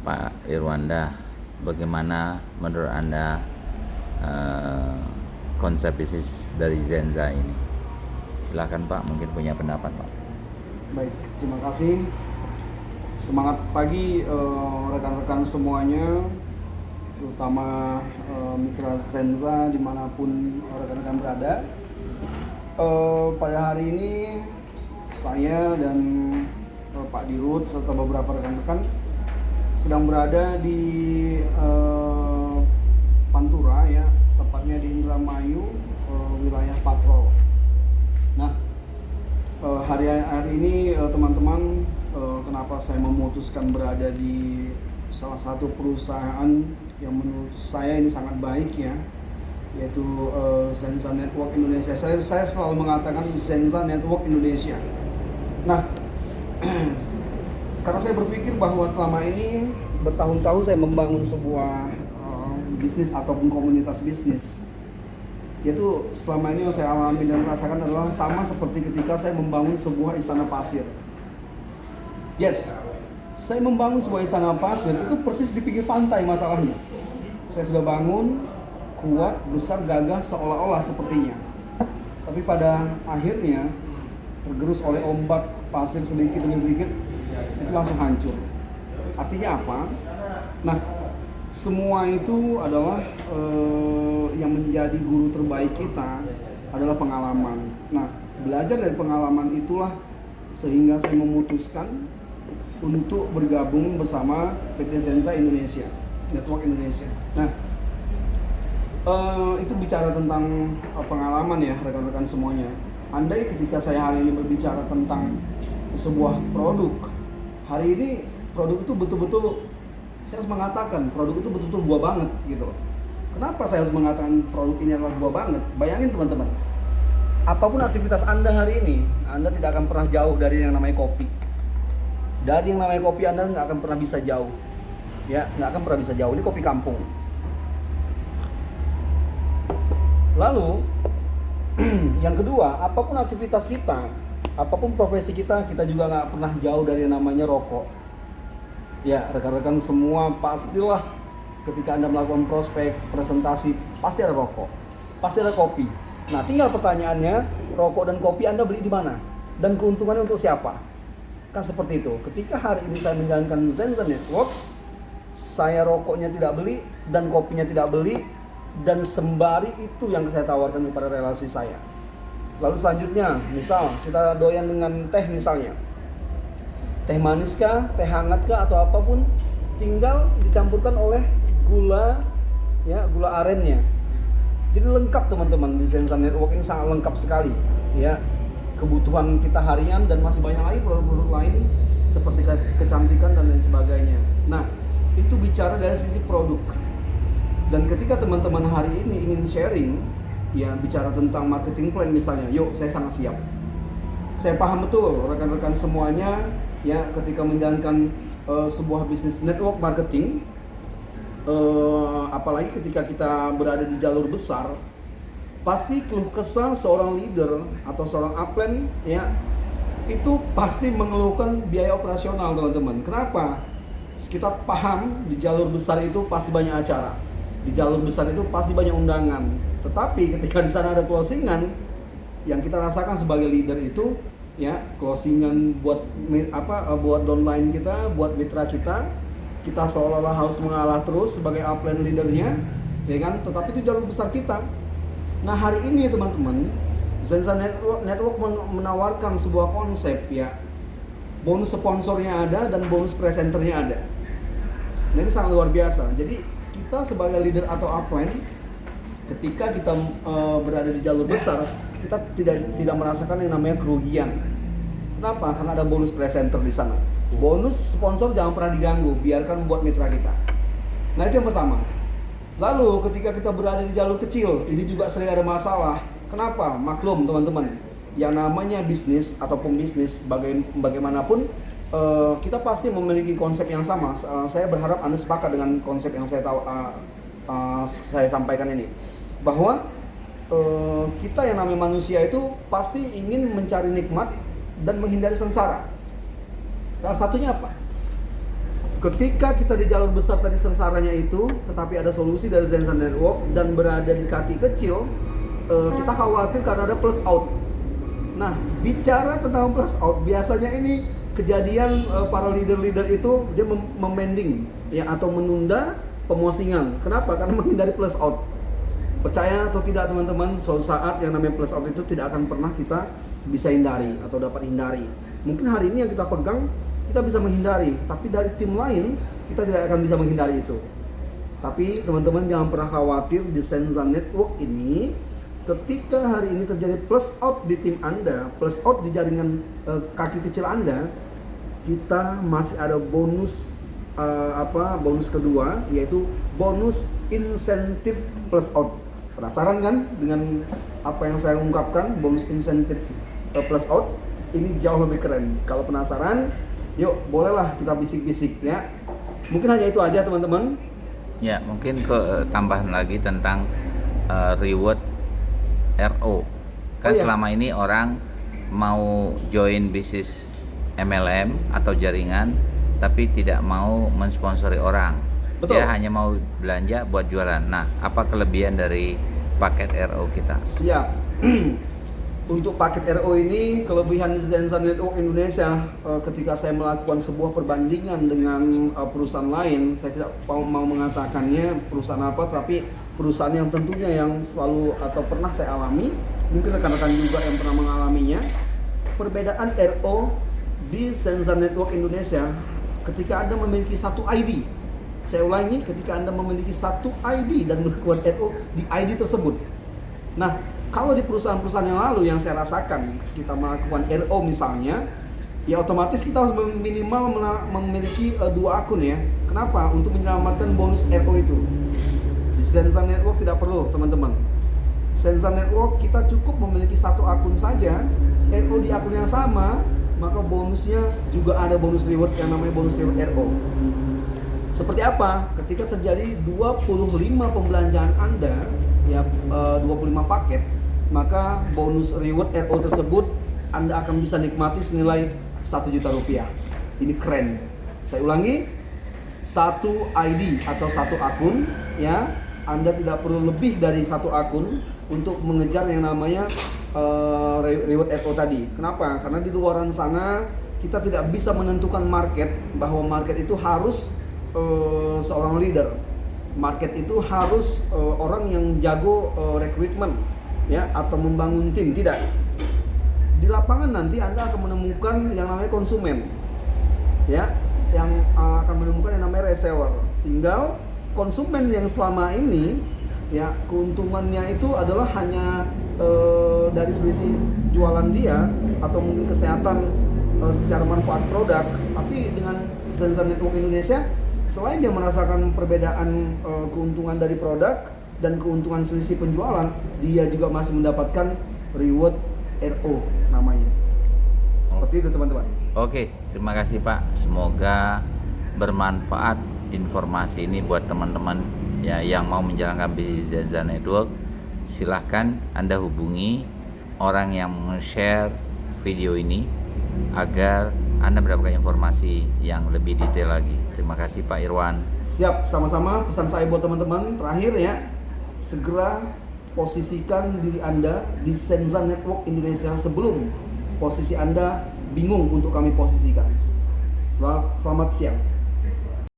Pak Irwanda, bagaimana menurut Anda konsep bisnis dari Zenza ini? Silakan Pak, mungkin punya pendapat Pak. Baik, terima kasih. Semangat pagi rekan-rekan semuanya, terutama mitra Zenza dimanapun rekan-rekan berada. Pada hari ini saya dan Pak Dirut serta beberapa rekan-rekan sedang berada di Pantura, ya, tepatnya di Indramayu, wilayah Patrol. Nah, hari ini teman-teman, kenapa saya memutuskan berada di salah satu perusahaan yang menurut saya ini sangat baik, ya, yaitu Zenza Network Indonesia. Saya selalu mengatakan Zenza Network Indonesia. Nah, karena saya berpikir bahwa selama ini bertahun-tahun saya membangun sebuah bisnis ataupun komunitas bisnis, yaitu selama ini yang saya alami dan rasakan adalah sama seperti ketika saya membangun sebuah istana pasir. Yes, saya membangun sebuah istana pasir itu persis di pinggir pantai masalahnya. Saya sudah bangun, kuat, besar, gagah seolah-olah sepertinya. Tapi pada akhirnya tergerus oleh ombak pasir sedikit demi sedikit, itu langsung hancur. Artinya apa? Nah, semua itu adalah yang menjadi guru terbaik kita adalah pengalaman. Nah, belajar dari pengalaman itulah sehingga saya memutuskan untuk bergabung bersama PT Zenza Indonesia, Network Indonesia. Nah, itu bicara tentang pengalaman, ya rekan-rekan semuanya. Andai ketika saya hari ini berbicara tentang sebuah produk, hari ini produk itu betul-betul, saya harus mengatakan produk itu betul-betul buah banget gitu. Kenapa saya harus mengatakan produk ini adalah buah banget? Bayangin teman-teman, apapun aktivitas Anda hari ini, Anda tidak akan pernah jauh dari yang namanya kopi. Dari yang namanya kopi Anda nggak akan pernah bisa jauh, ya, nggak akan pernah bisa jauh. Ini kopi kampung. Lalu yang kedua, apapun aktivitas kita, apapun profesi kita, kita juga nggak pernah jauh dari yang namanya rokok. Ya, rekan-rekan semua pastilah ketika Anda melakukan prospek, presentasi, pasti ada rokok, pasti ada kopi. Nah, tinggal pertanyaannya, rokok dan kopi Anda beli di mana? Dan keuntungannya untuk siapa? Kan seperti itu. Ketika hari ini saya menjalankan Zenza Network, saya rokoknya tidak beli dan kopinya tidak beli, dan sembari itu yang saya tawarkan kepada relasi saya. Lalu selanjutnya, misal kita doyan dengan teh misalnya. Teh manis kah, teh hangat kah, atau apapun, tinggal dicampurkan oleh gula, ya, gula arennya. Jadi lengkap teman-teman, di Zenza Network ini sangat lengkap sekali, ya, kebutuhan kita harian dan masih banyak lagi produk-produk lain seperti kecantikan dan lain sebagainya. Nah, itu bicara dari sisi produk. Dan ketika teman-teman hari ini ingin sharing, ya, bicara tentang marketing plan misalnya, yuk, saya sangat siap. Saya paham betul rekan-rekan semuanya, ya, ketika menjalankan sebuah bisnis network marketing, apalagi ketika kita berada di jalur besar, pasti keluh kesah seorang leader atau seorang upline, ya, itu pasti mengeluhkan biaya operasional teman-teman. Kenapa? Kita paham di jalur besar itu pasti banyak acara, di jalur besar itu pasti banyak undangan. Tetapi ketika di sana ada closingan, yang kita rasakan sebagai leader itu, ya, closingan buat buat downline kita, buat mitra kita seolah-olah harus mengalah terus sebagai upline leadernya, ya kan? Tetapi itu jalur besar kita. Nah, hari ini teman-teman, Zenza Network menawarkan sebuah konsep, ya, bonus sponsornya ada dan bonus presenternya ada. Nah, ini sangat luar biasa. Jadi kita sebagai leader atau upline, ketika kita berada di jalur besar, kita tidak merasakan yang namanya kerugian. Kenapa? Karena ada bonus presenter di sana. Bonus sponsor jangan pernah diganggu, biarkan buat mitra kita. Nah, itu yang pertama. Lalu ketika kita berada di jalur kecil, ini juga sering ada masalah. Kenapa? Maklum teman-teman, yang namanya bisnis ataupun bisnis bagaimanapun, kita pasti memiliki konsep yang sama. Saya berharap Anda sepakat dengan konsep yang saya sampaikan ini, bahwa kita yang namanya manusia itu pasti ingin mencari nikmat dan menghindari sengsara. Salah satunya apa? Ketika kita di jalur besar tadi sengsaranya itu, tetapi ada solusi dari Zensan Network dan berada di kaki kecil, kita khawatir karena ada plus out. Nah, bicara tentang plus out, biasanya ini kejadian para leader-leader itu dia memending ya atau menunda pemosingan. Kenapa? Karena menghindari plus out. Percaya atau tidak teman-teman, suatu saat yang namanya plus out itu tidak akan pernah kita bisa hindari atau dapat hindari. Mungkin hari ini yang kita pegang kita bisa menghindari, tapi dari tim lain kita tidak akan bisa menghindari itu. Tapi teman-teman jangan pernah khawatir, di Zensan Network ini ketika hari ini terjadi plus out di tim Anda, plus out di jaringan kaki kecil Anda, kita masih ada bonus bonus kedua, yaitu bonus insentif plus out. Penasaran kan dengan apa yang saya ungkapkan, bonus insentif plus out? Ini jauh lebih keren. Kalau penasaran, yuk bolehlah kita bisik-bisik ya. Mungkin hanya itu aja teman-teman. Ya, mungkin tambahan lagi tentang reward RO. Kan iya. Selama ini orang mau join bisnis MLM atau jaringan tapi tidak mau mensponsori orang. Betul. Dia hanya mau belanja buat jualan. Nah, apa kelebihan dari paket RO kita? Siap. Untuk paket RO ini, kelebihan Zensan Network Indonesia, ketika saya melakukan sebuah perbandingan dengan perusahaan lain, saya tidak mau mengatakannya perusahaan apa, tapi perusahaan yang tentunya yang selalu atau pernah saya alami, mungkin rekan-rekan juga yang pernah mengalaminya. Perbedaan RO di Zensan Network Indonesia, ketika Anda memiliki satu ID, saya ulangi, ketika Anda memiliki satu ID dan melakukan RO di ID tersebut. Nah, kalau di perusahaan-perusahaan yang lalu yang saya rasakan, kita melakukan RO misalnya, ya otomatis kita harus minimal memiliki 2 akun ya. Kenapa? Untuk menyelamatkan bonus RO itu. Di Zensan Network tidak perlu teman-teman. Zensan Network kita cukup memiliki 1 akun saja, RO di akun yang sama, maka bonusnya juga ada bonus reward yang namanya bonus reward RO. Seperti apa? Ketika terjadi 25 pembelanjaan Anda, ya 25 paket, maka bonus reward RO tersebut Anda akan bisa nikmati senilai 1 juta rupiah. Ini keren. Saya ulangi, 1 ID atau 1 akun ya. Anda tidak perlu lebih dari 1 akun untuk mengejar yang namanya reward RO tadi. Kenapa? Karena di luaran sana kita tidak bisa menentukan market, bahwa market itu harus seorang leader. Market itu harus orang yang jago rekrutmen ya atau membangun tim, tidak. Di lapangan nanti Anda akan menemukan yang namanya konsumen. Ya, yang akan menemukan yang namanya reseller. Tinggal konsumen yang selama ini ya keuntungannya itu adalah hanya dari selisih jualan dia atau mungkin kesehatan secara manfaat produk. Tapi dengan Zensan Network Indonesia, selain dia merasakan perbedaan keuntungan dari produk dan keuntungan selisih penjualan, dia juga masih mendapatkan reward RO namanya. Seperti itu teman-teman. Oke, terima kasih Pak. Semoga bermanfaat informasi ini buat teman-teman ya yang mau menjalankan bisnis Zensan Network. Silahkan Anda hubungi orang yang share video ini agar Anda mendapatkan informasi yang lebih detail lagi. Terima kasih Pak Irwan. Siap, sama-sama. Pesan saya buat teman-teman terakhir ya, segera posisikan diri Anda di Zensan Network Indonesia sebelum posisi Anda bingung untuk kami posisikan. Selamat siang.